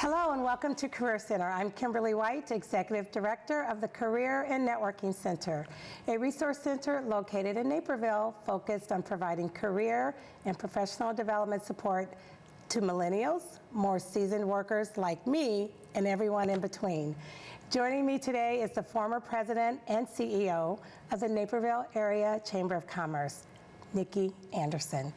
Hello and welcome to Career Center. I'm Kimberly White, Executive Director of the Career and Networking Center, a resource center located in Naperville focused on providing career and professional development support to millennials, more seasoned workers like me, and everyone in between. Joining me today is the former president and CEO of the Naperville Area Chamber of Commerce, Nicki Anderson.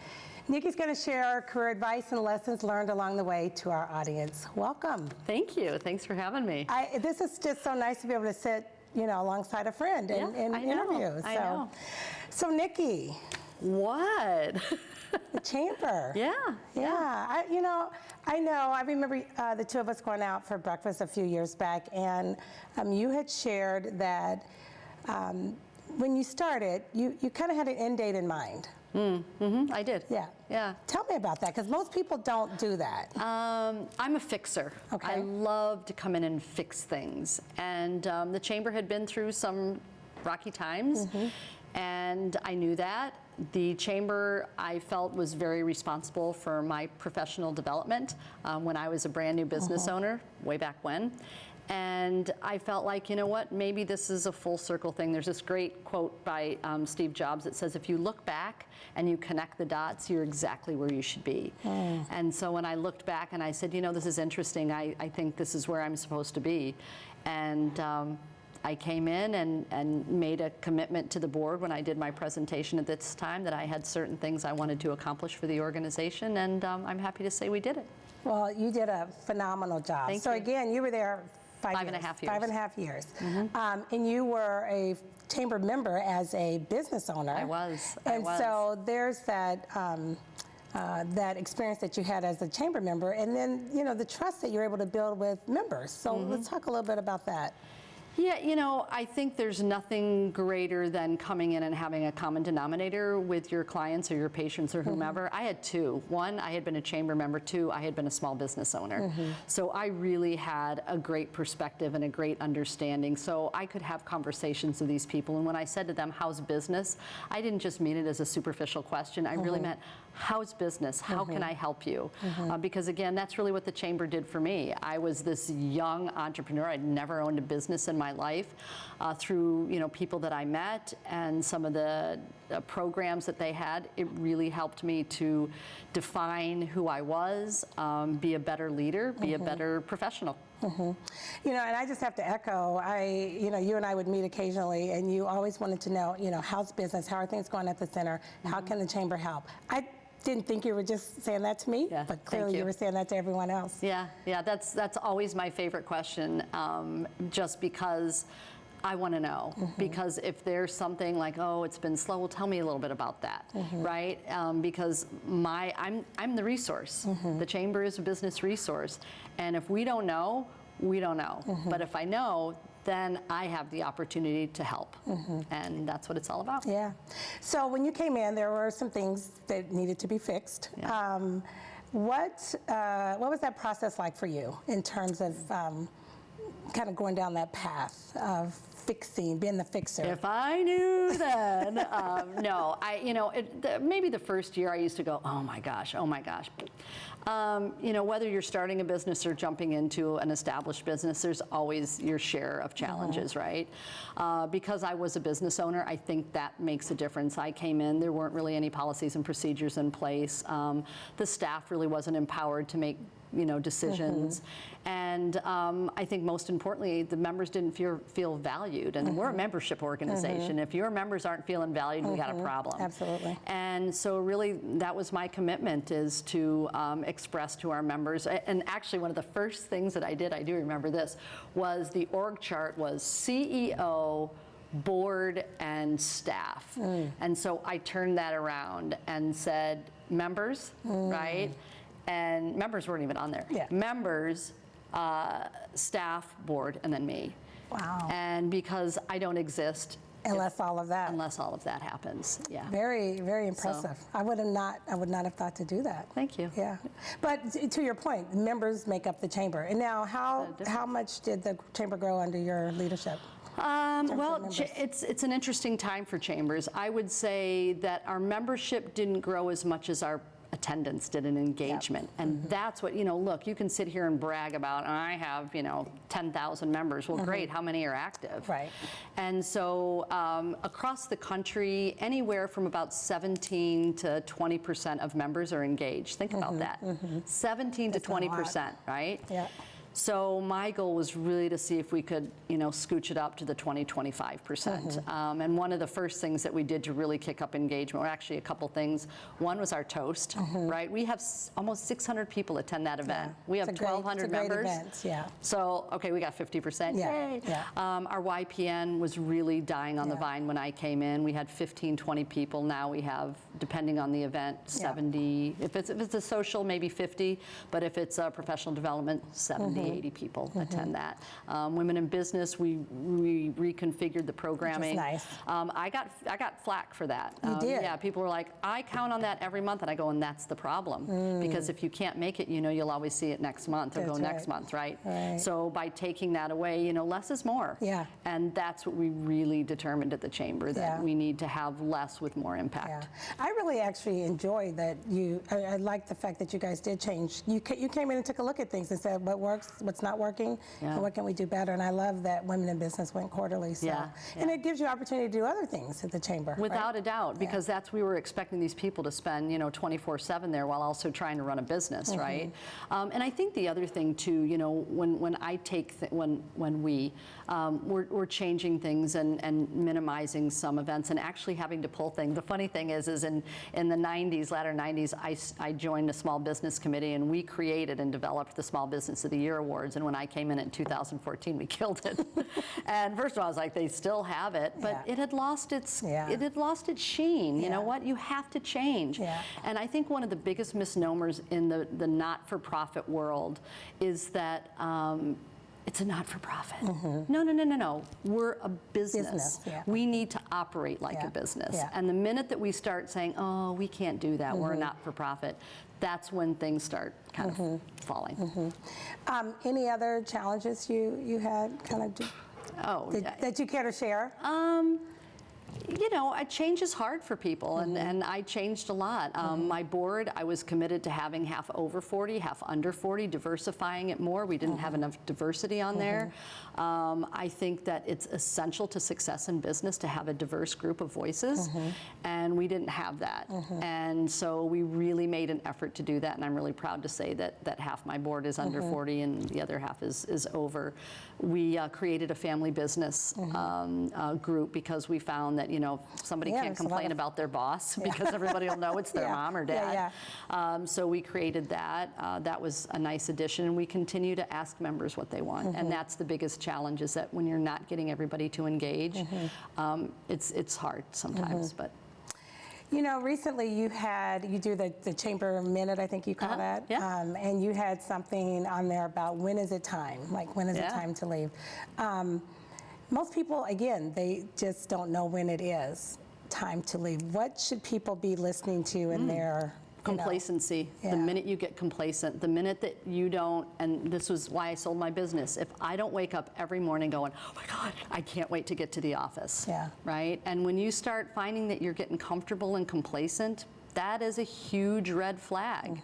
Nicki's going to share career advice and lessons learned along the way to our audience. Welcome. Thank you. Thanks for having me. This is just so nice to be able to sit, alongside a friend and interview. I know. So Nicki. What? The chamber. Yeah. I know. I remember the two of us going out for breakfast a few years back, and you had shared that when you started, you kind of had an end date in mind. I did. Yeah. Tell me about that, because most people don't do that. I'm a fixer. Okay. I love to come in and fix things. And the chamber had been through some rocky times, and I knew that. The chamber, I felt, was very responsible for my professional development when I was a brand new business owner, way back when. And I felt like, you know what, maybe this is a full circle thing. There's this great quote by Steve Jobs that says, if you look back and you connect the dots, you're exactly where you should be. And so when I looked back and I said, this is interesting, I think this is where I'm supposed to be. And I came in and made a commitment to the board when I did my presentation at this time that I had certain things I wanted to accomplish for the organization, and I'm happy to say we did it. Well, you did a phenomenal job. Thank you. Again, you were there 5.5 years. 5.5 years. And you were a chamber member as a business owner. I was. So there's that that experience that you had as a chamber member, and then the trust that you're able to build with members. So let's talk a little bit about that. Yeah, I think there's nothing greater than coming in and having a common denominator with your clients or your patients or whomever. I had two. One, I had been a chamber member. Two, I had been a small business owner. So I really had a great perspective and a great understanding. So I could have conversations with these people. And when I said to them, how's business? I didn't just mean it as a superficial question. I really meant, how's business? How can I help you? Because again, that's really what the chamber did for me. I was this young entrepreneur. I'd never owned a business in my life. Through people that I met and some of the programs that they had, it really helped me to define who I was, be a better leader, be a better professional. And I just have to echo, you and I would meet occasionally, and you always wanted to know, how's business? How are things going at the center? How can the chamber help? I didn't think you were just saying that to me, but clearly you were saying that to everyone else. Yeah, that's always my favorite question, just because I want to know. Because if there's something like, oh, it's been slow, well, tell me a little bit about that, right? Because I'm the resource. The chamber is a business resource, and if we don't know, we don't know. But if I know, then I have the opportunity to help. And that's what it's all about. Yeah. So when you came in, there were some things that needed to be fixed. What was that process like for you in terms of kind of going down that path of fixing, being the fixer? If I knew then. No, maybe the first year I used to go, oh my gosh. Whether you're starting a business or jumping into an established business, there's always your share of challenges, right? Because I was a business owner, I think that makes a difference. I came in, there weren't really any policies and procedures in place. The staff really wasn't empowered to make decisions. And I think most importantly, the members didn't feel valued. And we're a membership organization. If your members aren't feeling valued, we got a problem. Absolutely. And so really, that was my commitment, is to express to our members. And actually, one of the first things that I did, I do remember this, was the org chart was CEO, board, and staff. And so I turned that around and said, members, right? And members weren't even on there. Members, staff, board, and then me. Wow. And because I don't exist unless all of that happens. Yeah. Very, very impressive. So, I would not have thought to do that. Thank you. Yeah. But to your point, members make up the chamber. And now how much did the chamber grow under your leadership? Well, it's an interesting time for chambers. I would say that our membership didn't grow as much as our attendance, did an engagement. And that's what, look, you can sit here and brag about, I have, 10,000 members. Well, great, how many are active? Right. And so across the country, anywhere from about 17 to 20% of members are engaged. Think about that. 17 to 20%, right? Yeah. So my goal was really to see if we could, scooch it up to the 20-25%. And one of the first things that we did to really kick up engagement were actually a couple things. One was our toast, right? We have almost 600 people attend that event. We have 1,200 members. Yeah. So, okay, we got 50%. Yeah. Yay. Yeah. Our YPN was really dying on the vine when I came in. We had 15, 20 people. Now we have, depending on the event, 70. If it's a social, maybe 50. But if it's a professional development, 70. 80 people attend that. Women in business, we reconfigured the programming. Which is nice. I got flack for that. You did? Yeah, people were like, I count on that every month, and I go, and that's the problem. Because if you can't make it, you'll always see it next month or That's go next right. month, right? Right. So by taking that away, less is more. Yeah. And that's what we really determined at the Chamber, that we need to have less with more impact. Yeah. I really actually enjoy that I like the fact that you guys did change. You came in and took a look at things and said what works, what's not working, and what can we do better. And I love that Women in Business went quarterly. So. Yeah. And it gives you opportunity to do other things at the Chamber. Without right? a doubt, because we were expecting these people to spend 24/7 there while also trying to run a business, right? And I think the other thing too, when I take when we're changing things and minimizing some events and actually having to pull things. The funny thing is in the 90s, latter 90s, I joined a small business committee, and we created and developed the Small Business of the Year Awards. And when I came in 2014, we killed it. And first of all, I was like, they still have it, but it had lost its sheen. You know what? You have to change. Yeah. And I think one of the biggest misnomers in the not-for-profit world is that it's a not-for-profit. No. We're a business. We need to operate like a business. And the minute that we start saying, oh, we can't do that, we're a not-for-profit, that's when things start kind of falling. Any other challenges you had that you care to share? Change is hard for people, and I changed a lot. My board, I was committed to having half over 40, half under 40, diversifying it more. We didn't have enough diversity on there. I think that it's essential to success in business to have a diverse group of voices, and we didn't have that. And so we really made an effort to do that, and I'm really proud to say that half my board is under 40 and the other half is over. We created a family business group because we found that somebody can't complain about their boss because everybody will know it's their mom or dad. So we created that. That was a nice addition, and we continue to ask members what they want. And that's the biggest challenge, is that when you're not getting everybody to engage, it's hard sometimes. But recently you do the Chamber Minute, I think you call that. Yeah. And you had something on there about when is it time? Like, when is it time to leave? Most people, again, they just don't know when it is time to leave. What should people be listening to in their complacency. The minute you get complacent, the minute that you don't, and this was why I sold my business, if I don't wake up every morning going, oh my God, I can't wait to get to the office, right? And when you start finding that you're getting comfortable and complacent, that is a huge red flag,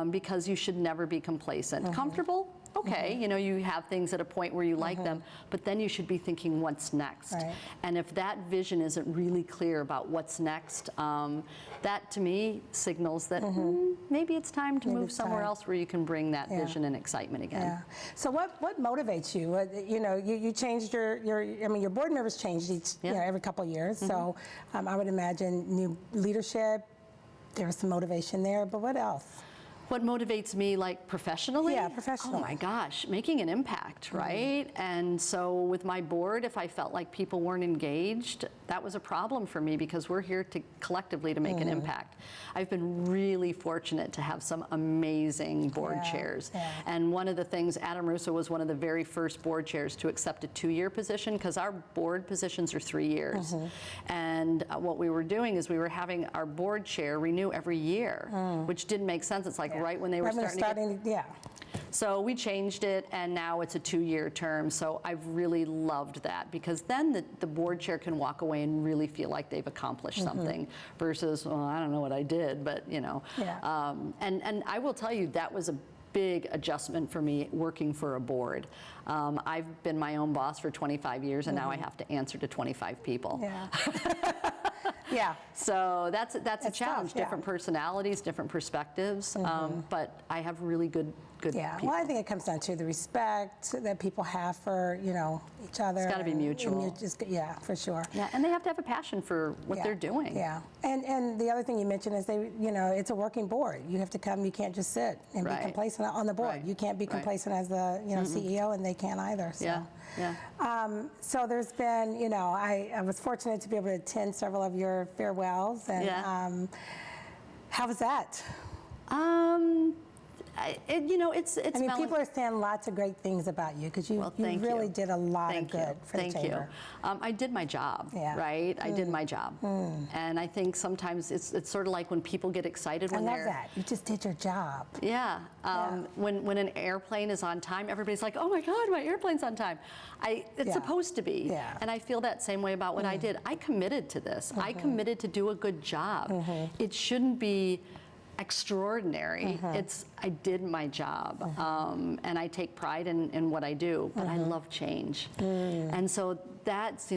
because you should never be complacent. Comfortable? Okay, you have things at a point where you like them, but then you should be thinking what's next. Right. And if that vision isn't really clear about what's next, that to me signals that maybe it's time to move somewhere else where you can bring that vision and excitement again. Yeah. So what motivates you? You changed your board members changed every couple of years. So I would imagine new leadership, there's some motivation there, but what else? What motivates me, like professionally? Yeah, professionally. Oh my gosh, making an impact, right? And so with my board, if I felt like people weren't engaged, that was a problem for me, because we're here to collectively to make an impact. I've been really fortunate to have some amazing board chairs. And one of the things, Adam Russo was one of the very first board chairs to accept a 2-year position, because our board positions are 3 years. And what we were doing is we were having our board chair renew every year, which didn't make sense. It's like, right when they were starting to get... Yeah. So we changed it, and now it's a 2-year term. So I've really loved that, because then the board chair can walk away and really feel like they've accomplished something versus, well, I don't know what I did, but you know. Yeah. And I will tell you, that was a big adjustment for me working for a board. I've been my own boss for 25 years, and now I have to answer to 25 people. Yeah. Yeah. So that's a challenge. Tough, yeah. Different personalities, different perspectives, but I have really good Yeah, people. well, I think it comes down to the respect that people have for, you know, each other. It's got to be mutual. Yeah, for sure. Yeah, and they have to have a passion for what they're doing. Yeah, and the other thing you mentioned is it's a working board. You have to come. You can't just sit and be complacent on the board. Right. You can't be complacent as the CEO, and they can't either. So. Yeah. So there's been, I was fortunate to be able to attend several of your farewells, and how was that? It's. I mean, people are saying lots of great things about you, because you really did a lot of good for the chamber. Thank you. I did my job, right? I did my job, and I think sometimes it's sort of like when people get excited when I love that. You just did your job. Yeah. When an airplane is on time, everybody's like, "Oh my God, my airplane's on time." It's supposed to be, and I feel that same way about what I did. I committed to this. I committed to do a good job. It shouldn't be extraordinary. I did my job, and I take pride in what I do, but I love change. And so that's,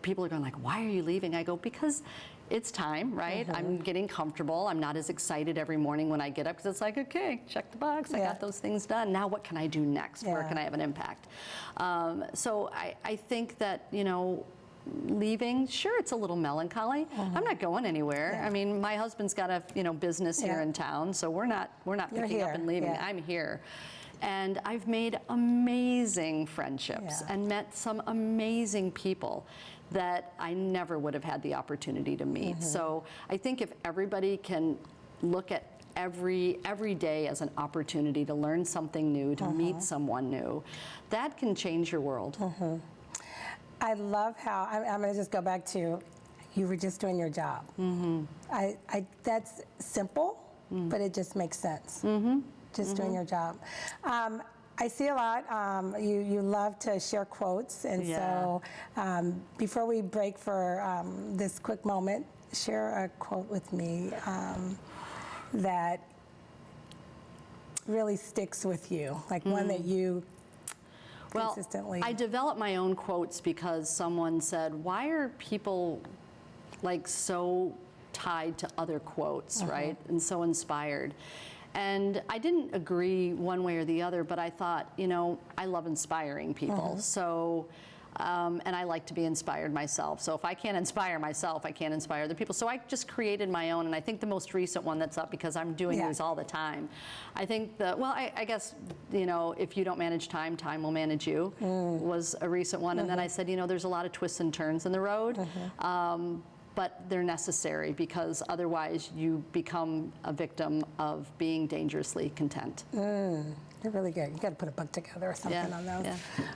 people are going like, why are you leaving? I go, because it's time, right? I'm getting comfortable. I'm not as excited every morning when I get up, because it's like, okay, check the box. I got those things done. Now what can I do next? Where can I have an impact? So I think that, leaving, sure, it's a little melancholy. I'm not going anywhere. I mean, my husband's got a business here in town, so we're not picking up and leaving. I'm here. And I've made amazing friendships and met some amazing people that I never would have had the opportunity to meet. So I think if everybody can look at every day as an opportunity to learn something new, to meet someone new, that can change your world. I love how, I'm going to just go back to, you were just doing your job. That's simple, but it just makes sense. Just doing your job. I see a lot, you love to share quotes, and so before we break for this quick moment, share a quote with me that really sticks with you, like one that you consistently. I developed my own quotes because someone said, why are people like so tied to other quotes, right? And so inspired. And I didn't agree one way or the other, but I thought, I love inspiring people. So, and I like to be inspired myself. So if I can't inspire myself, I can't inspire other people. So I just created my own, and I think the most recent one that's up, because I'm doing these all the time. I think I guess, if you don't manage time, time will manage you, was a recent one. And then I said, there's a lot of twists and turns in the road. But they're necessary, because otherwise you become a victim of being dangerously content. You're really good. You got to put a book together or something on those.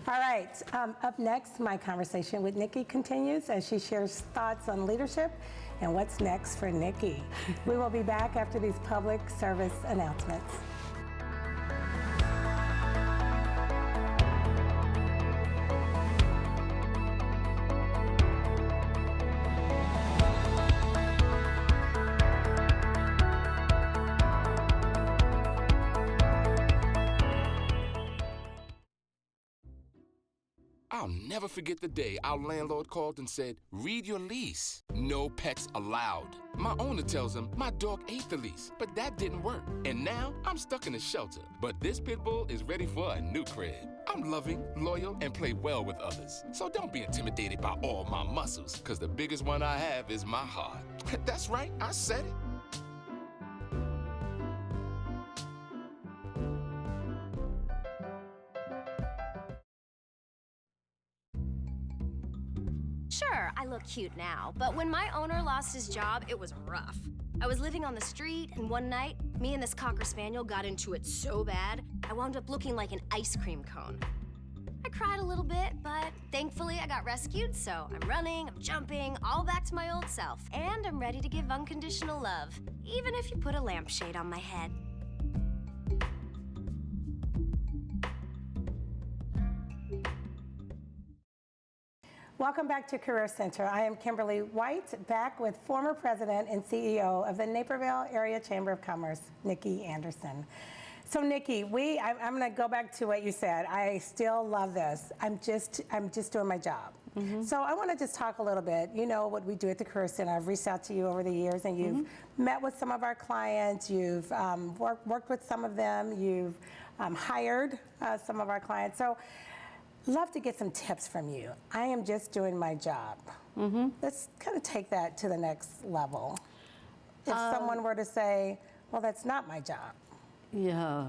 All right. Up next, my conversation with Nicki continues as she shares thoughts on leadership and what's next for Nicki. We will be back after these public service announcements. I'll never forget the day our landlord called and said, read your lease. No pets allowed. My owner tells him my dog ate the lease, but that didn't work. And now I'm stuck in a shelter. But this pit bull is ready for a new crib. I'm loving, loyal, and play well with others. So don't be intimidated by all my muscles, because the biggest one I have is my heart. That's right, I said it. Sure, I look cute now, but when my owner lost his job, it was rough. I was living on the street, and one night, me and this Cocker Spaniel got into it so bad, I wound up looking like an ice cream cone. I cried a little bit, but thankfully I got rescued, so I'm running, I'm jumping, all back to my old self, and I'm ready to give unconditional love, even if you put a lampshade on my head. Welcome back to Career Center. I am Kimberly White, back with former president and CEO of the Naperville Area Chamber of Commerce, Nicki Anderson. So Nicki, I'm going to go back to what you said. I still love this. I'm just doing my job. So I want to just talk a little bit. You know what we do at the Career Center. I've reached out to you over the years, and you've met with some of our clients. You've worked with some of them. You've hired some of our clients. So love to get some tips from you. I am just doing my job. Let's kind of take that to the next level. If someone were to say, well, that's not my job. Yeah.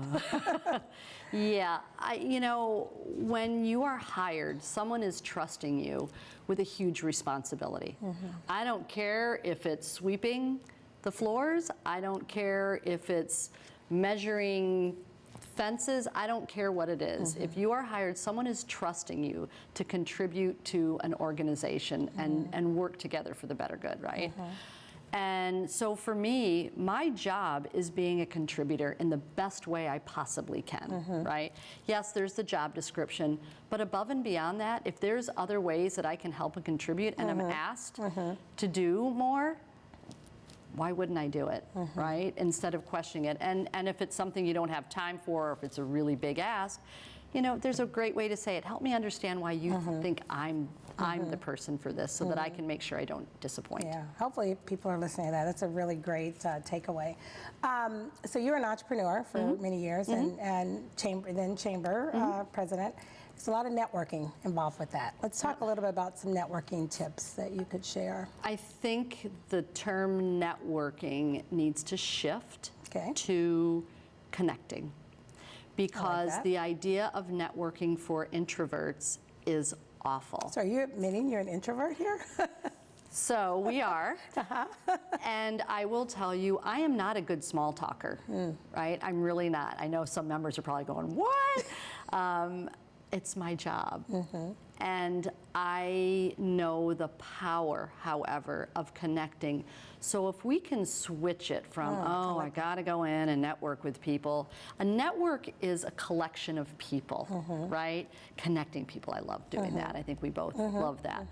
Yeah. You know, when you are hired, someone is trusting you with a huge responsibility. I don't care if it's sweeping the floors. I don't care if it's measuring fences. I don't care what it is. If you are hired, someone is trusting you to contribute to an organization and work together for the better good, right? And so for me, my job is being a contributor in the best way I possibly can, right? Yes, there's the job description, but above and beyond that, if there's other ways that I can help and contribute and I'm asked to do more, why wouldn't I do it, right? Instead of questioning it. And if it's something you don't have time for, or if it's a really big ask, you know, there's a great way to say it. Help me understand why you think I'm the person for this, so that I can make sure I don't disappoint. Yeah, hopefully people are listening to that. That's a really great takeaway. So you're an entrepreneur for many years, and chamber president. There's a lot of networking involved with that. Let's talk a little bit about some networking tips that you could share. I think the term networking needs to shift to connecting, because the idea of networking for introverts is awful. So are you admitting you're an introvert here? So we are. And I will tell you, I am not a good small talker, right? I'm really not. I know some members are probably going, what? It's my job. And I know the power, however, of connecting. So if we can switch it from, I gotta go in and network with people. A network is a collection of people, right? Connecting people, I love doing that. I think we both love that.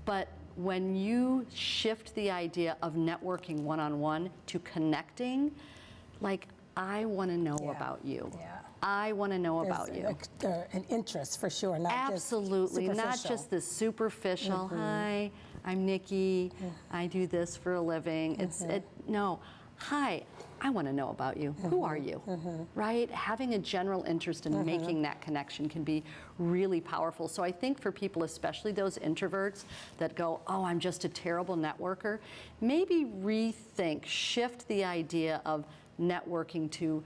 But when you shift the idea of networking one-on-one to connecting, like, I wanna know about you. I want to know about you. An interest for sure, not absolutely, just not just this superficial. Hi, I'm Nicki. I do this for a living. No. Hi, I want to know about you. Who are you? Right? Having a general interest in making that connection can be really powerful. So I think for people, especially those introverts that go, oh, I'm just a terrible networker, maybe rethink, shift the idea of networking to,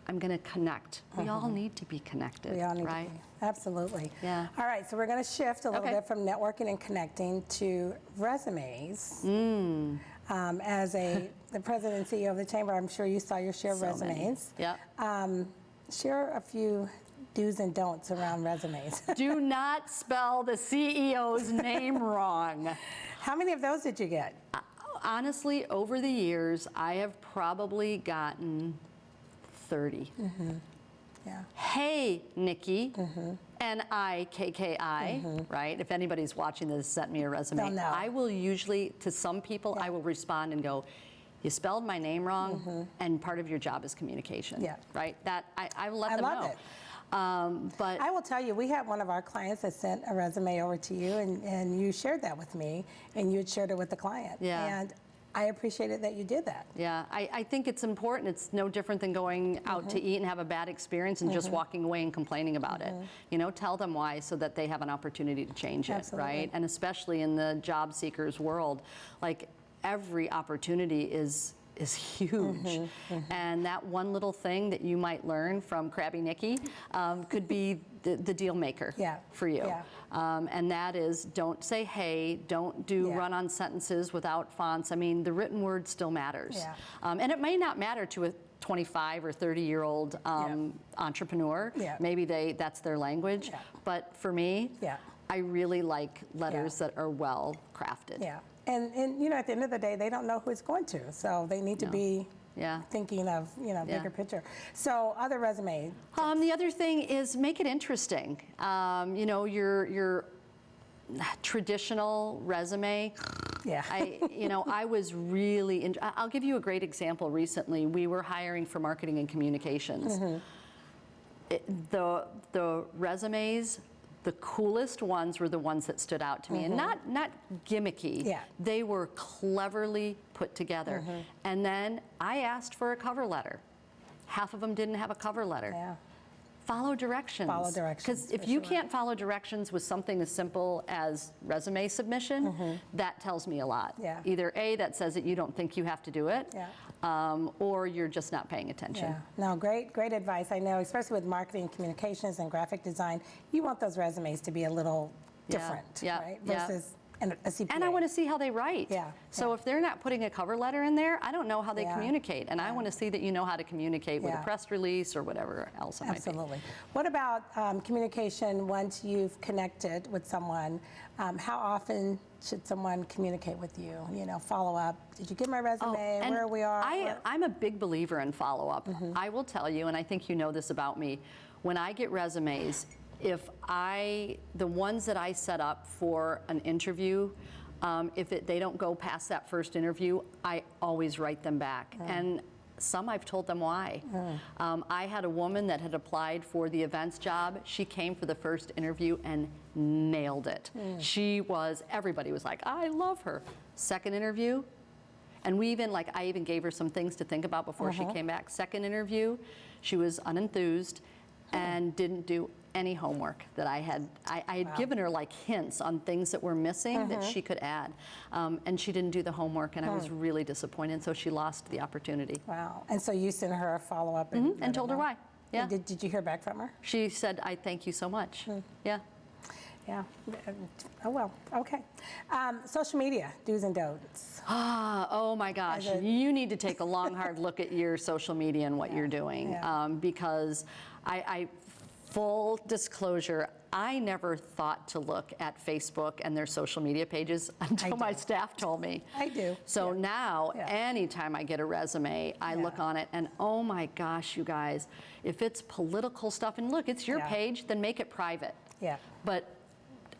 I'm going to connect. We all need to be connected, we all need right? to be. Absolutely. Yeah. All right, so we're going to shift a little bit from networking and connecting to resumes. As the president and CEO of the chamber, I'm sure you saw your share of resumes. Yep. Share a few do's and don'ts around resumes. Do not spell the CEO's name wrong. How many of those did you get? Honestly, over the years, I have probably gotten 30. Yeah. Hey, Nicki, N-I-K-K-I, right? If anybody's watching this, sent me a resume. They'll know. I will usually, to some people, I will respond and go, you spelled my name wrong, and part of your job is communication, right? That I let them know. I love it. But I will tell you, we had one of our clients that sent a resume over to you, and you shared that with me, and you had shared it with the client. Yeah. And I appreciated that you did that. yeah, I think it's important. It's no different than going out to eat and have a bad experience and just walking away and complaining about it. You know, tell them why, so that they have an opportunity to change it, right? And especially in the job seekers world, like, every opportunity is huge. And that one little thing that you might learn from Crabby Nicki could be the deal maker for you. And that is, don't say hey, don't do run-on sentences without fonts. I mean, the written word still matters. And it may not matter to a 25 or 30-year-old entrepreneur. Maybe that's their language. But for me, I really like letters that are well crafted. And you know, at the end of the day, they don't know who it's going to, so they need to be thinking of, you know, bigger picture. So other resume. The other thing is, make it interesting. You know, your traditional resume. Yeah. I was really, I'll give you a great example. Recently, we were hiring for marketing and communications. The resumes, the coolest ones were the ones that stood out to me, and not gimmicky. Yeah. They were cleverly put together. And then I asked for a cover letter. Half of them didn't have a cover letter. Yeah. Follow directions. Follow directions, Because if for you sure. can't follow directions with something as simple as resume submission, that tells me a lot. Yeah. Either A, that says that you don't think you have to do it, Yeah. Or you're just not paying attention. Yeah, no, great advice. I know, especially with marketing, communications, and graphic design, you want those resumes to be a little Yeah, different, yeah, right? yeah. Versus a CPA. And I want to see how they write. Yeah, So yeah. if they're not putting a cover letter in there, I don't know how they Yeah, communicate. And I want to see that you know how to communicate with a Yeah. press release or whatever else it might be. Absolutely. What about communication once you've connected with someone? How often should someone communicate with you? Follow up. Did you get my resume? and Where we are? I'm a big believer in follow-up. I will tell you, and I think you know this about me, when I get resumes, the ones that I set up for an interview, if they don't go past that first interview, I always write them back. And some I've told them why. I had a woman that had applied for the events job. She came for the first interview and nailed it. Everybody was like, I love her. Second interview, and I even gave her some things to think about before she came back. Second interview, she was unenthused and didn't do any homework that I had. I had given her hints on things that were missing that she could add. And she didn't do the homework, and I was really disappointed, so she lost the opportunity. Wow. And so you sent her a follow-up And told her why. Yeah. Did you hear back from her? She said, I thank you so much. Yeah. Yeah. Oh, well, okay. Social media, do's and don'ts. Oh my gosh, you need to take a long, hard look at your social media and what you're doing. Yeah. Because full disclosure, I never thought to look at Facebook and their social media pages until my staff told me. I do. So now, Yeah. anytime I get a resume, I look on it and oh my gosh, you guys, if it's political stuff, and look, it's your Yeah. page, then make it private. Yeah. But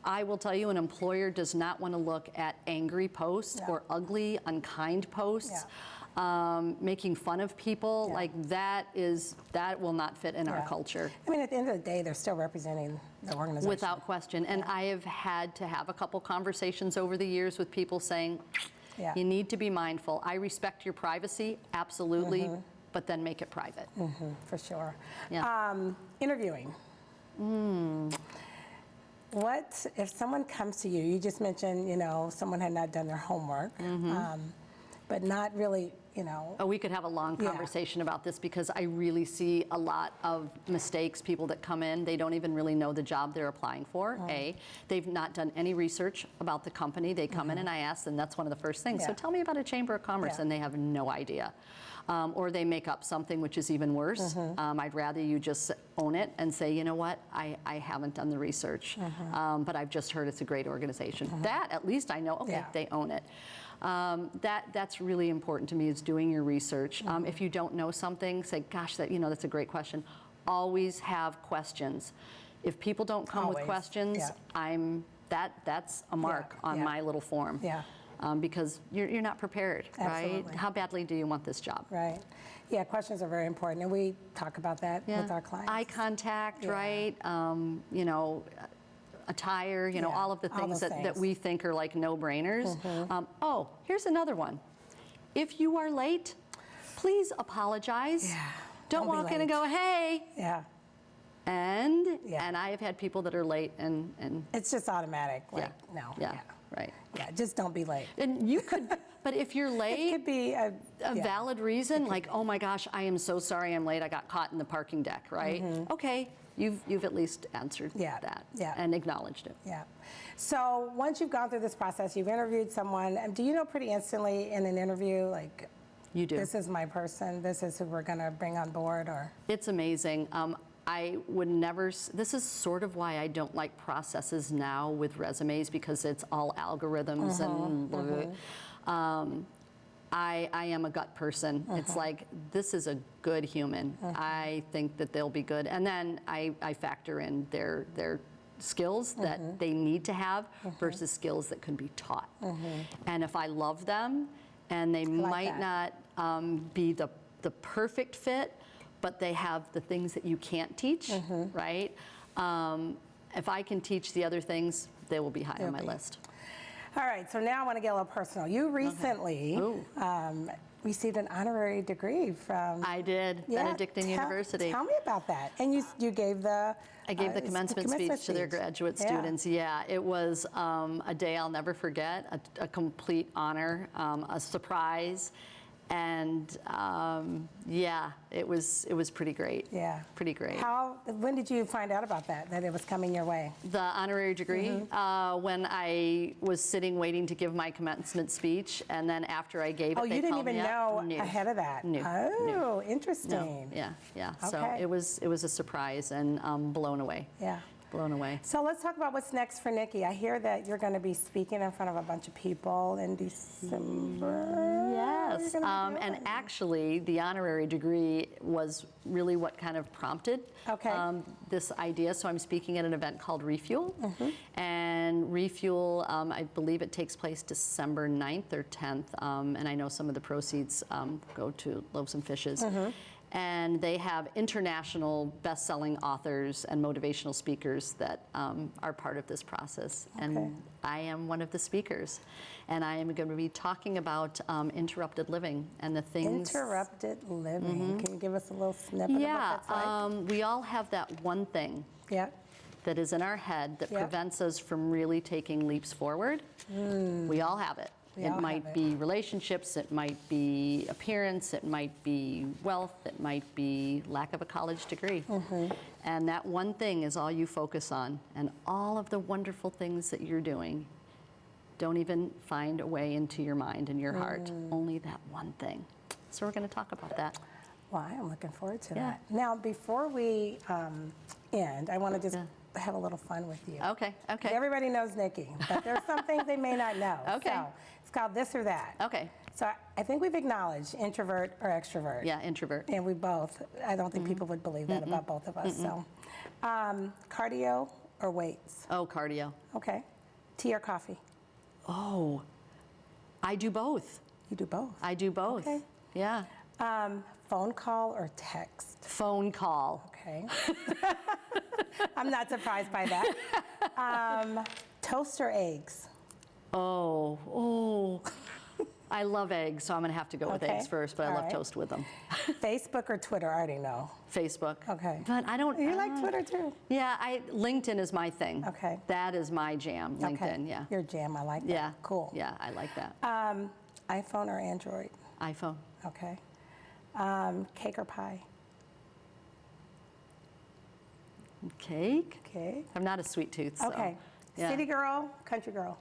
I will tell you, an employer does not want to look at angry posts Yeah. or ugly, unkind posts, making fun of people. Yeah. That will not fit in our Yeah. culture. I mean, at the end of the day, they're still representing the organization. Without question. And I have had to have a couple conversations over the years with people saying, Yeah. you need to be mindful. I respect your privacy, absolutely, but then make it private. For sure. Yeah. Interviewing. What if someone comes to you? You just mentioned, someone had not done their homework, but not really, Oh, we could have a long Yeah. conversation about this because I really see a lot of mistakes. People that come in, they don't even really know the job they're applying for. A, they've not done any research about the company. They come in and I ask them, that's one of the first things. So Yeah. tell me about a chamber of commerce, Yeah. and they have no idea. Or they make up something, which is even worse. I'd rather you just own it and say, you know what, I haven't done the research, but I've just heard it's a great organization. That, at least I know, okay, Yeah. they own it. That's really important to me, is doing your research. If you don't know something, say, gosh, that's a great question. Always have questions. If people don't come with Always, questions, yeah. that's a mark on yeah. my little form. Yeah. Because you're not prepared, right? Absolutely. How badly do you want this job? Right. Yeah, questions are very important, and we talk about that with our clients. Eye contact, Yeah. right? Attire, Yeah, all of the all things those that things. we think are like no-brainers. Here's another one. If you are late, please apologize. Yeah, Don't don't be walk in and late. go, hey. Yeah. And I have had people that are late and It's just automatic. Like, yeah. no. Yeah, right. Yeah, just don't be late. And you could, but if you're late, It could be a valid reason, like, oh my gosh, I am so sorry I'm late, I got caught in the parking deck, right? Okay, you've at least answered Yeah, that yeah. and acknowledged it. Yeah. So once you've gone through this process, you've interviewed someone, do you know pretty instantly in an interview, like, You do. this is my person, this is who we're going to bring on board, or? It's amazing. I would never, this is sort of why I don't like processes now with resumes, because it's all algorithms and blah, blah, blah. I am a gut person. It's like, this is a good human. I think that they'll be good. And then I factor in their skills that they need to have versus skills that can be taught. And if I love them, and they might not be the perfect fit, but they have the things that you can't teach, right? If I can teach the other things, they will be high on my list. All right, so now I want to get a little personal. You recently received an honorary degree from... I did, Benedictine University. Tell me about that. And you gave the... I gave the commencement speech to their graduate students. Yeah, it was a day I'll never forget, a complete honor, a surprise. And yeah, it was pretty great. Yeah, pretty great. When did you find out about that it was coming your way? The honorary degree, when I was sitting waiting to give my commencement speech, and then after I gave it, they called me up. Oh, you didn't even know ahead of that? No. Interesting. No. Yeah. Okay. So it was a surprise, and blown away. Yeah. Blown away. So let's talk about what's next for Nicki. I hear that you're going to be speaking in front of a bunch of people in December. Yes, and actually the honorary degree was really what kind of prompted this idea. So I'm speaking at an event called Refuel. And Refuel, I believe it takes place December 9th or 10th. And I know some of the proceeds go to Loaves and Fishes. And they have international best-selling authors and motivational speakers that are part of this process. And I am one of the speakers. And I am going to be talking about interrupted living and the things... Interrupted living. Can you give us a little snippet of what that's like? We all have that one thing that is in our head that prevents us from really taking leaps forward. We all have it. It might be relationships, it might be appearance, it might be wealth, it might be lack of a college degree. And that one thing is all you focus on. And all of the wonderful things that you're doing don't even find a way into your mind and your heart. Only that one thing. So we're going to talk about that. Well, I am looking forward to that. Now, before we end, I want to just have a little fun with you. Okay. Everybody knows Nicki, but there's some things they may not know. Okay. So it's called this or that. Okay. So I think we've acknowledged introvert or extrovert. Yeah, introvert. And we both. I don't think people would believe that about both of us. So, cardio or weights? Oh, cardio. Okay. Tea or coffee? Oh, I do both. You do both? I do both. Okay. Yeah. Phone call or text? Phone call. Okay. I'm not surprised by that. Toast or eggs? Oh. I love eggs, so I'm going to have to go with eggs first, but I love toast with them. Facebook or Twitter? I already know. Facebook. Okay. But I don't... You like Twitter too? Yeah, LinkedIn is my thing. Okay. That is my jam, LinkedIn, yeah. Your jam, I like that. Yeah. Cool. Yeah, I like that. iPhone or Android? iPhone. Okay. Cake or pie? Cake? Cake. I'm not a sweet tooth, so... Okay. Yeah. City girl, country girl?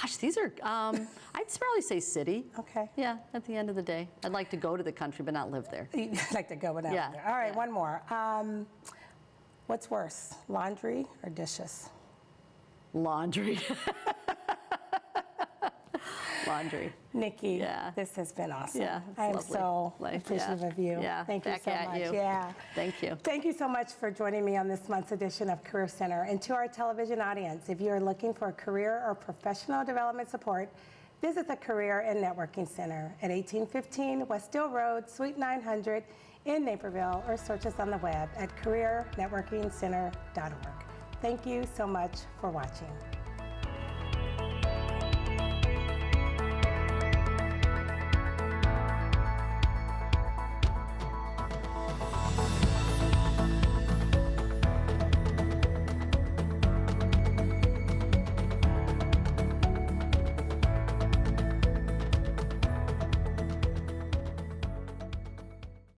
Gosh, these are, I'd probably say city. Okay. Yeah, at the end of the day. I'd like to go to the country, but not live there. You'd like to go without there. All right, one more. What's worse, laundry or dishes? Laundry. Laundry. Nicki, this has been awesome. Yeah, I am lovely. so appreciative of you. Yeah, Thank you back so at much. you. Yeah. Thank you. Thank you so much for joining me on this month's edition of Career Center. And to our television audience, if you are looking for career or professional development support, visit the Career and Networking Center at 1815 West Dill Road, Suite 900 in Naperville, or search us on the web at careernetworkingcenter.org. Thank you so much for watching.